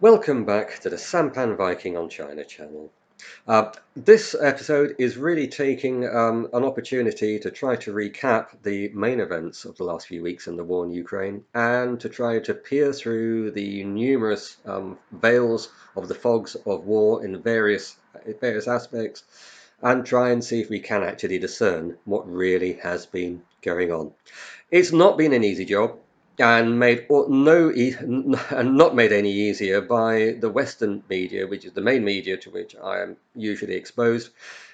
Welcome back to the SampanViking on China channel. This episode is really taking an opportunity to try to recap the main events of the last few weeks in the war in Ukraine and to try to peer through the numerous veils of the fogs of war in various aspects and try and see if we can actually discern what really has been going on. It's not been an easy job and not made any easier by the Western media, which is the main media to which I am usually exposed,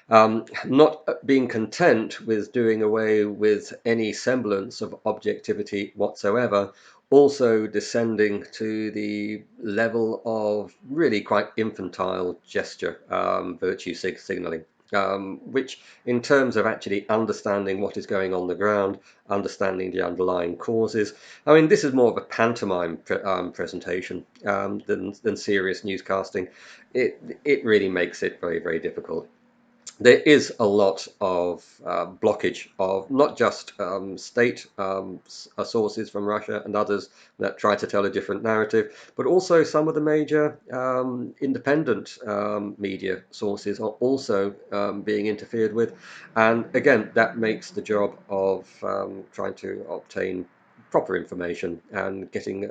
not being content with doing away with any semblance of objectivity whatsoever, also descending to the level of really quite infantile gesture, virtue signaling. Which, in terms of actually understanding what is going on the ground, understanding the underlying causes. I mean, this is more of a pantomime presentation than serious newscasting. It really makes it very, very difficult. There is a lot of blockage of not just state sources from Russia and others that try to tell a different narrative, but also some of the major independent media sources are also being interfered with. And again, that makes the job of trying to obtain proper information and getting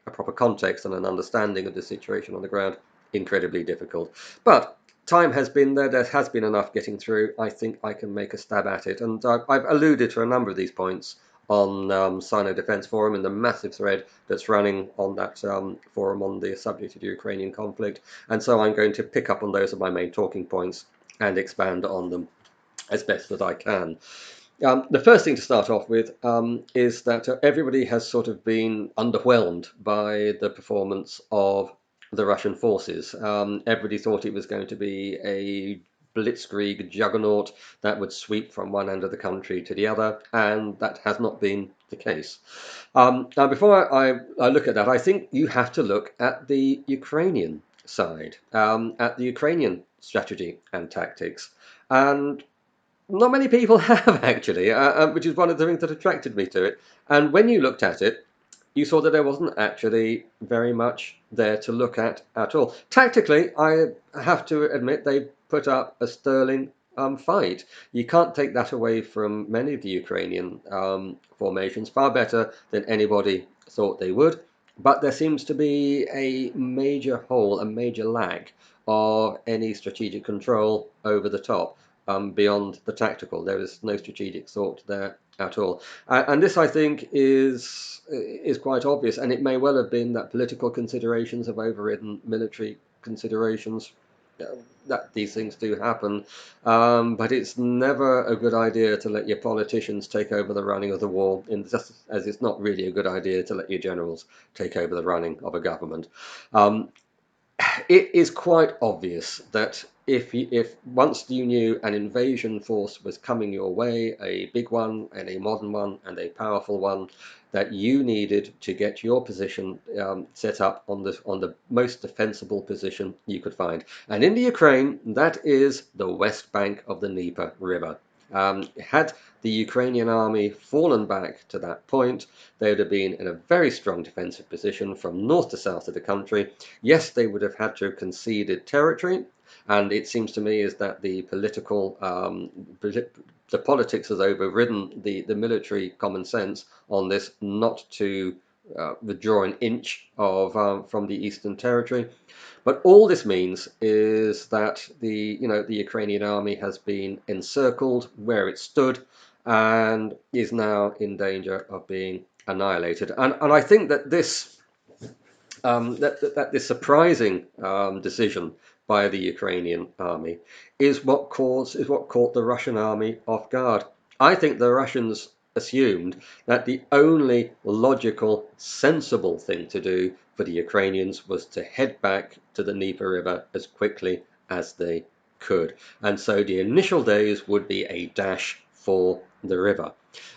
a proper context and an understanding of the situation on the ground incredibly difficult. But time has been there has been enough getting through. I think I can make a stab at it. And I've alluded to a number of these points on Sino Defence Forum in the massive thread that's running on that forum on the subject of the Ukrainian conflict. And so I'm going to pick up on those as my main talking points and expand on them as best as I can. The first thing to start off with is that everybody has sort of been underwhelmed by the performance of the Russian forces. Everybody thought it was going to be a blitzkrieg juggernaut that would sweep from one end of the country to the other, and that has not been the case. Now, before I look at that, I think you have to look at the Ukrainian side, at the Ukrainian strategy and tactics. And not many people have actually, which is one of the things that attracted me to it. And when you looked at it, you saw that there wasn't actually very much there to look at all. Tactically, I have to admit they put up a sterling fight. You can't take that away from many of the Ukrainian formations, far better than anybody thought they would. But there seems to be a major hole, a major lack of any strategic control over the top. Beyond the tactical, there is no strategic thought there at all, and this I think is quite obvious. And it may well have been that political considerations have overridden military considerations. That these things do happen, but it's never a good idea to let your politicians take over the running of the war, just as it's not really a good idea to let your generals take over the running of a government. Um, it is quite obvious that if once you knew an invasion force was coming your way, a big one and a modern one and a powerful one, that you needed to get your position set up on the most defensible position you could find. And in the Ukraine, that is the west bank of the Dnieper River. Had the Ukrainian army fallen back to that point, they would have been in a very strong defensive position from north to south of the country. Yes, they would have had to have conceded territory, and it seems to me is that the politics has overridden the military common sense on this, not to withdraw an inch of from the Eastern Territory. But all this means is that the Ukrainian army has been encircled where it stood and is now in danger of being annihilated. And I think that this surprising decision by the Ukrainian army is what caught the Russian army off guard. I think the Russians assumed that the only logical, sensible thing to do for the Ukrainians was to head back to the Dnieper River as quickly as they could. And so the initial days would be a dash for the river.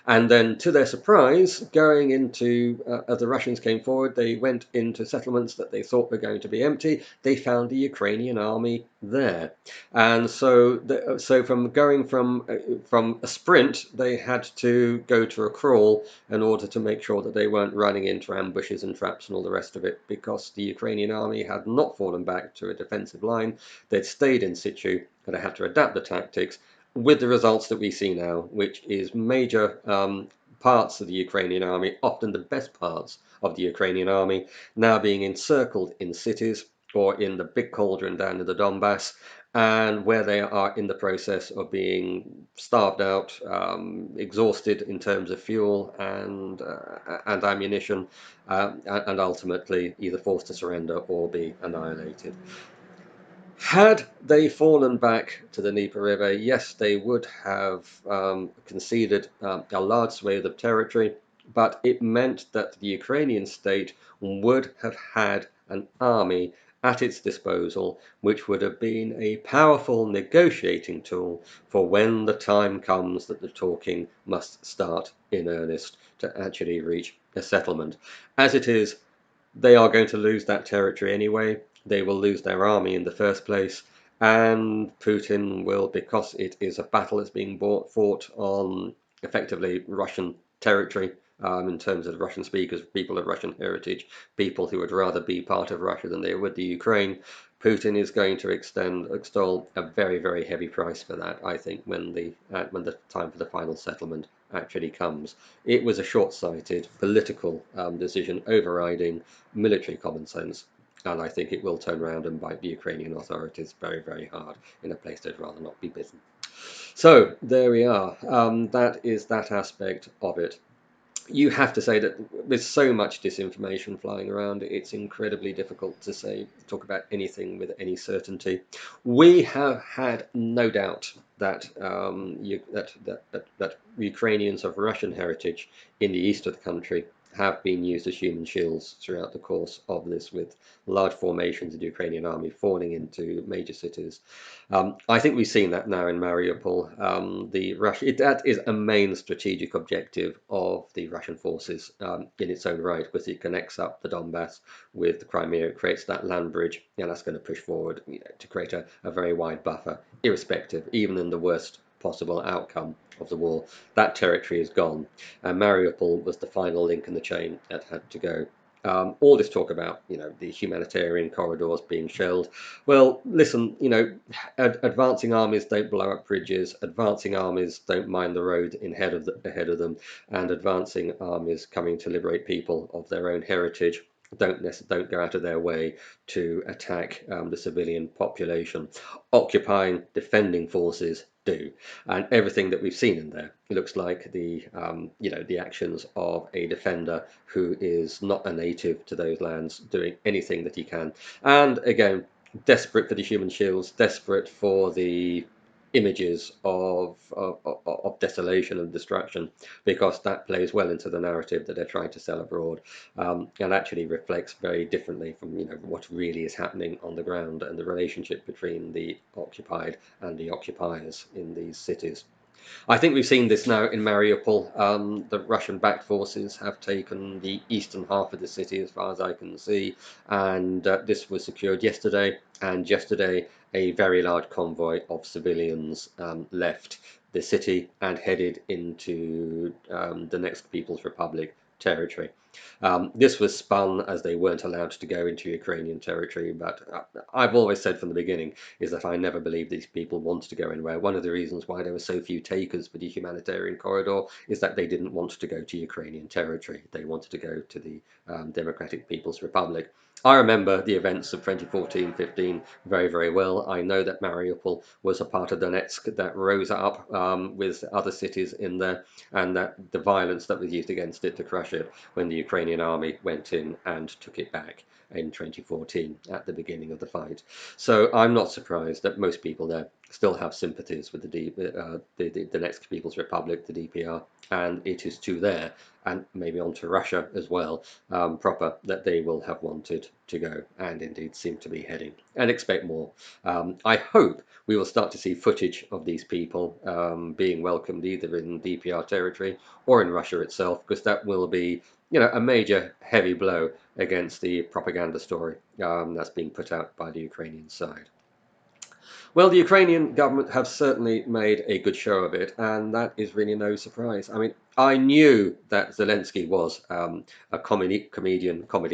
And then, to their surprise, going into, as the Russians came forward, they went into settlements that they thought were going to be empty. They found the Ukrainian army there. And so from going from a sprint, they had to go to a crawl in order to make sure that they weren't running into ambushes and traps and all the rest of it, because the Ukrainian army had not fallen back to a defensive line. They'd stayed in situ, and they had to adapt the tactics, with the results that we see now, which is major parts of the Ukrainian army, often the best parts of the Ukrainian army, now being encircled in cities or in the big cauldron down in the Donbass, and where they are in the process of being starved out, exhausted in terms of fuel and ammunition, and ultimately either forced to surrender or be annihilated. Had they fallen back to the Dnieper River, yes, they would have conceded a large swathe of territory, but it meant that the Ukrainian state would have had an army at its disposal, which would have been a powerful negotiating tool for when the time comes that the talking must start in earnest to actually reach a settlement. As it is, they are going to lose that territory anyway. They will lose their army in the first place, and Putin will, because it is a battle that's being fought on effectively Russian territory, in terms of Russian speakers, people of Russian heritage, people who would rather be part of Russia than they would the Ukraine. Putin is going to extol a very, very heavy price for that, I think, when the time for the final settlement actually comes. It was a short-sighted political decision overriding military common sense, and I think it will turn around and bite the Ukrainian authorities very, very hard in a place they'd rather not be bitten. So there we are. That is that aspect of it. You have to say that with so much disinformation flying around, it's incredibly difficult to talk about anything with any certainty. We have had no doubt that that Ukrainians of Russian heritage in the east of the country have been used as human shields throughout the course of this, with large formations of the Ukrainian army falling into major cities. I think we've seen that now in Mariupol. That is a main strategic objective of the Russian forces, in its own right, because it connects up the Donbass with the Crimea. It creates that land bridge, and that's going to push forward, to create a very wide buffer, irrespective, even in the worst possible outcome of the war. That territory is gone, and Mariupol was the final link in the chain that had to go. All this talk about, the humanitarian corridors being shelled. Well, listen, advancing armies don't blow up bridges. Advancing armies don't mine the road ahead of them, and advancing armies coming to liberate people of their own heritage don't go out of their way to attack the civilian population. Occupying, defending forces do, and everything that we've seen in there looks like the actions of a defender who is not a native to those lands, doing anything that he can. And again, desperate for the human shields, desperate for the images of desolation and destruction, because that plays well into the narrative that they're trying to sell abroad, and actually reflects very differently from what really is happening on the ground and the relationship between the occupied and the occupiers in these cities. I think we've seen this now in Mariupol. The Russian-backed forces have taken the eastern half of the city, as far as I can see, and this was secured yesterday. And yesterday, a very large convoy of civilians left the city and headed into the next People's Republic territory. This was spun as they weren't allowed to go into Ukrainian territory, but I've always said from the beginning is that I never believed these people want to go anywhere. One of the reasons why there were so few takers for the humanitarian corridor is that they didn't want to go to Ukrainian territory. They wanted to go to the Democratic People's Republic. I remember the events of 2014-15 very, very well. I know that Mariupol was a part of Donetsk that rose up with other cities in there, and that the violence that was used against it to crush it when the Ukrainian army went in and took it back in 2014 at the beginning of the fight. So I'm not surprised that most people there still have sympathies with the Donetsk People's Republic, the DPR, and it is to their and maybe onto Russia as well, proper, that they will have wanted to go, and indeed seem to be heading, and expect more. I hope we will start to see footage of these people being welcomed either in DPR territory or in Russia itself, because that will be, a major heavy blow against the propaganda story that's being put out by the Ukrainian side. Well, the Ukrainian government have certainly made a good show of it, and that is really no surprise. I mean, I knew that Zelensky was a comedy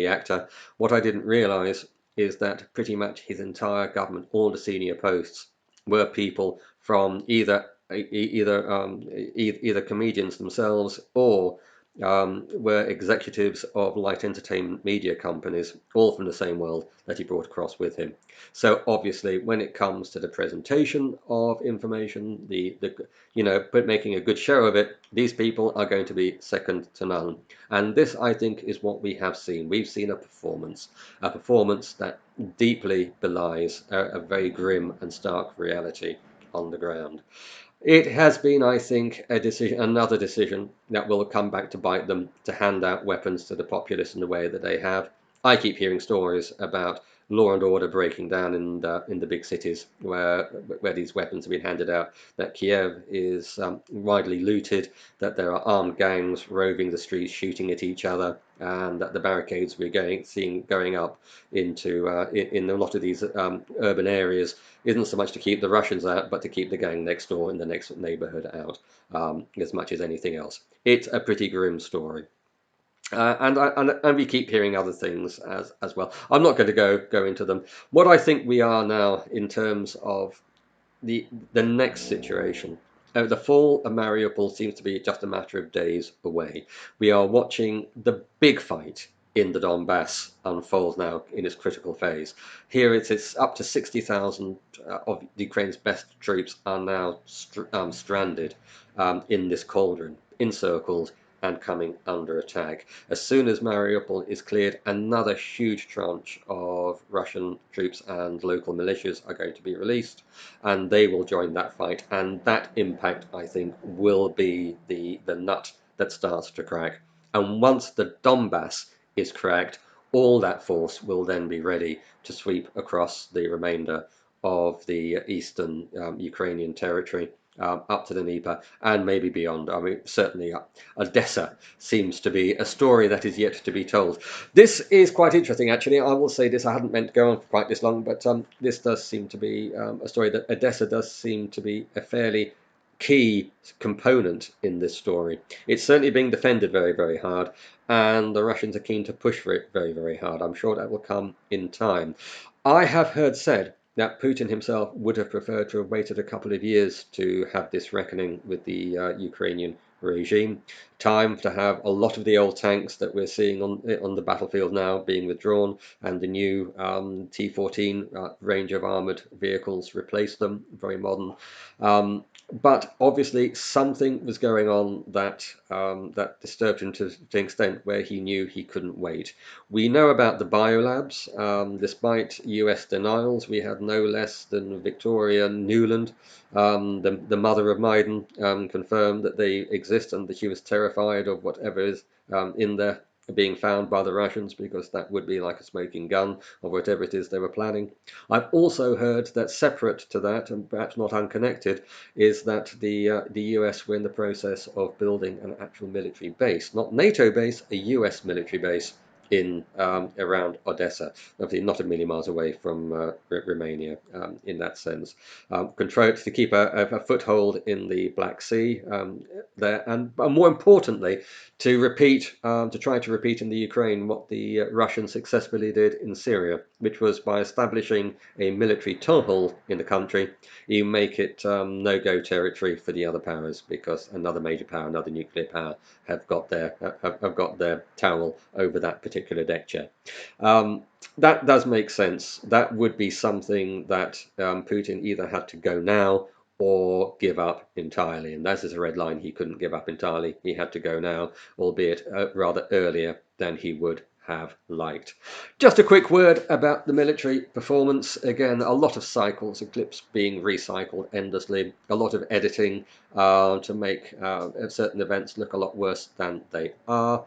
actor. What I didn't realize is that pretty much his entire government, all the senior posts, were people from either comedians themselves or were executives of light entertainment media companies, all from the same world that he brought across with him. So obviously, when it comes to the presentation of information, but making a good show of it, these people are going to be second to none. And this, I think, is what we have seen. We've seen a performance that deeply belies a very grim and stark reality on the ground. It has been, I think, another decision that will come back to bite them, to hand out weapons to the populace in the way that they have. I keep hearing stories about law and order breaking down in the big cities where these weapons have been handed out. That Kiev is widely looted, that there are armed gangs roving the streets, shooting at each other, and that the barricades we're seeing going up into in a lot of these urban areas isn't so much to keep the Russians out, but to keep the gang next door in the next neighborhood out, as much as anything else. It's a pretty grim story. And we keep hearing other things as well. I'm not going to go into them. What I think we are now in terms of the next situation. The fall of Mariupol seems to be just a matter of days away. We are watching the big fight in the Donbass unfold now in its critical phase. Here it's up to 60,000 of Ukraine's best troops are now stranded in this cauldron, encircled and coming under attack. As soon as Mariupol is cleared, another huge tranche of Russian troops and local militias are going to be released, and they will join that fight. And that impact, I think, will be the nut that starts to crack. And once the Donbass is cracked, all that force will then be ready to sweep across the remainder of the eastern Ukrainian territory up to the Dnieper and maybe beyond. I mean, certainly Odessa seems to be a story that is yet to be told. This is quite interesting, actually. I will say this, I hadn't meant to go on for quite this long, but this does seem to be a story that Odessa does seem to be a fairly key component in this story. It's certainly being defended very, very hard, and the Russians are keen to push for it very, very hard. I'm sure that will come in time. I have heard said that Putin himself would have preferred to have waited a couple of years to have this reckoning with the Ukrainian regime. Time to have a lot of the old tanks that we're seeing on the battlefield now being withdrawn, and the new T-14 range of armoured vehicles replace them, very modern. But obviously something was going on that disturbed him to the extent where he knew he couldn't wait. We know about the biolabs. Despite US denials, we had no less than Victoria Nuland, the mother of Maiden, confirmed that they exist, and that she was terrified of whatever is in there being found by the Russians, because that would be like a smoking gun or whatever it is they were planning. I've also heard that separate to that, and perhaps not unconnected, is that the US were in the process of building an actual military base, not NATO base, a US military base in around Odessa, obviously not a million miles away from Romania in that sense. Control to keep a foothold in the Black Sea there, and more importantly, to try to repeat in the Ukraine what the Russians successfully did in Syria, which was by establishing a military toehold in the country, you make it no-go territory for the other powers, because another major power, another nuclear power, have got their towel over that particular deck chair. That does make sense. That would be something that Putin either had to go now or give up entirely, and that is a red line he couldn't give up entirely. He had to go now, albeit rather earlier than he would have liked. Just a quick word about the military performance. Again, a lot of cycles and clips being recycled endlessly, a lot of editing to make certain events look a lot worse than they are.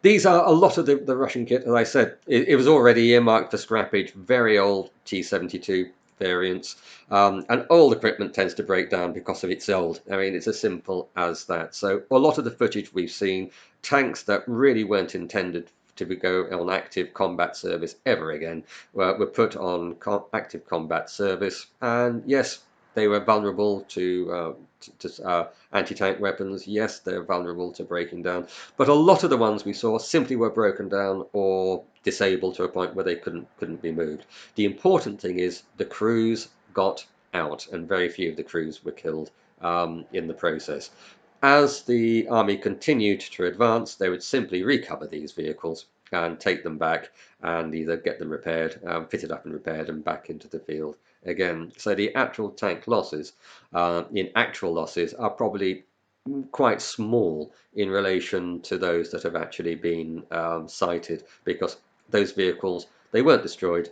These are a lot of the Russian kit. As I said, it was already earmarked for scrappage, very old T-72 variants, and old equipment tends to break down because of its old. I mean, it's as simple as that. So a lot of the footage we've seen, tanks that really weren't intended to go on active combat service ever again, were put on active combat service, and yes, they were vulnerable to anti-tank weapons. Yes, they're vulnerable to breaking down, but a lot of the ones we saw simply were broken down or disabled to a point where they couldn't be moved. The important thing is the crews got out, and very few of the crews were killed in the process. As the army continued to advance, they would simply recover these vehicles and take them back and either get them repaired, fitted up and repaired, and back into the field again. So the actual tank losses, in actual losses, are probably quite small in relation to those that have actually been cited, because those vehicles, they weren't destroyed,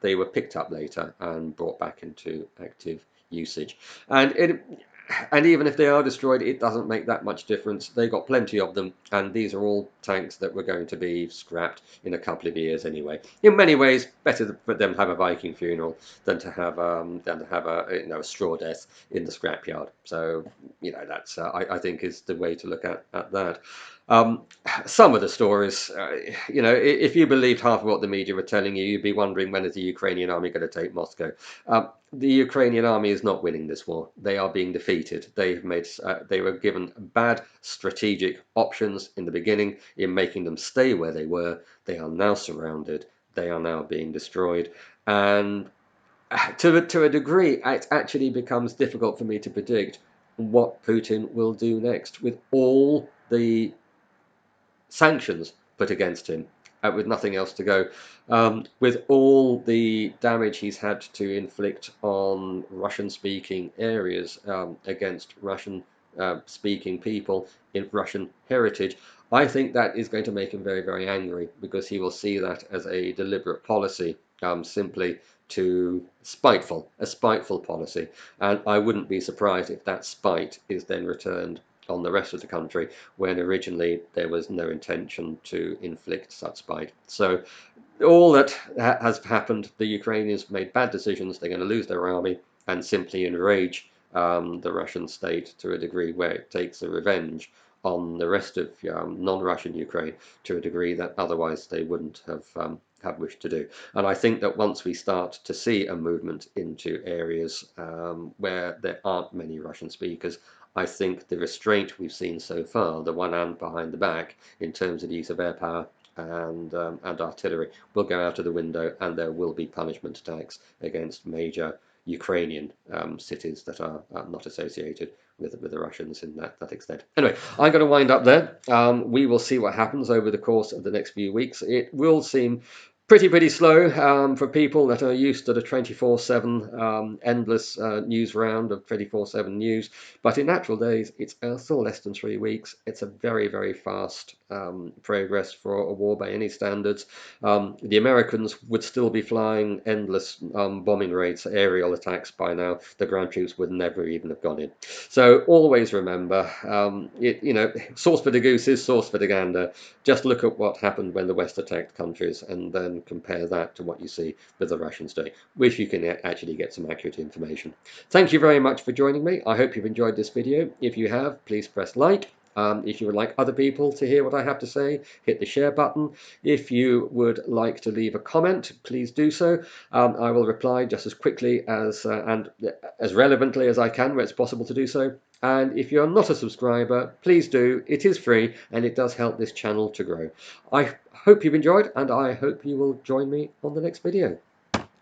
they were picked up later and brought back into active usage. And even if they are destroyed, it doesn't make that much difference. They got plenty of them, and these are all tanks that were going to be scrapped in a couple of years anyway. In many ways, better for them to have a Viking funeral than to have a straw death in the scrapyard. So that's I think is the way to look at that. Um, some of the stories, if you believed half of what the media were telling you, you'd be wondering, when is the Ukrainian army going to take Moscow? The Ukrainian army is not winning this war. They are being defeated. They were given bad strategic options in the beginning in making them stay where they were. They are now surrounded. They are now being destroyed. And to a degree, it actually becomes difficult for me to predict what Putin will do next with all the sanctions put against him, with nothing else to go, with all the damage he's had to inflict on Russian-speaking areas, against Russian-speaking people in Russian heritage. I think that is going to make him very, very angry, because he will see that as a deliberate policy, simply a spiteful policy. And I wouldn't be surprised if that spite is then returned on the rest of the country, when originally there was no intention to inflict such spite. So all that has happened, the Ukrainians made bad decisions. They're going to lose their army and simply enrage the Russian state to a degree where it takes a revenge on the rest of non-Russian Ukraine to a degree that otherwise they wouldn't have wished to do. And I think that once we start to see a movement into areas where there aren't many Russian speakers, I think the restraint we've seen so far, the one hand behind the back in terms of the use of air power and artillery, will go out of the window, and there will be punishment attacks against major Ukrainian cities that are not associated with the Russians in that extent. Anyway, I'm going to wind up there. We will see what happens over the course of the next few weeks. It will seem pretty slow for people that are used to the 24/7 endless news round of 24/7 news. But in actual days, it's still less than 3 weeks. It's a very, very fast progress for a war by any standards. The Americans would still be flying endless bombing raids, aerial attacks by now. The ground troops would never even have gone in. So always remember, sauce for the goose is sauce for the gander. Just look at what happened when the West attacked countries, and then compare that to what you see with the Russians doing, which you can actually get some accurate information. Thank you very much for joining me. I hope you've enjoyed this video. If you have, please press like. If you would like other people to hear what I have to say, hit the share button. If you would like to leave a comment, please do so. I will reply just as quickly and as relevantly as I can where it's possible to do so. And if you're not a subscriber, please do. It is free, and it does help this channel to grow. I hope you've enjoyed, and I hope you will join me on the next video.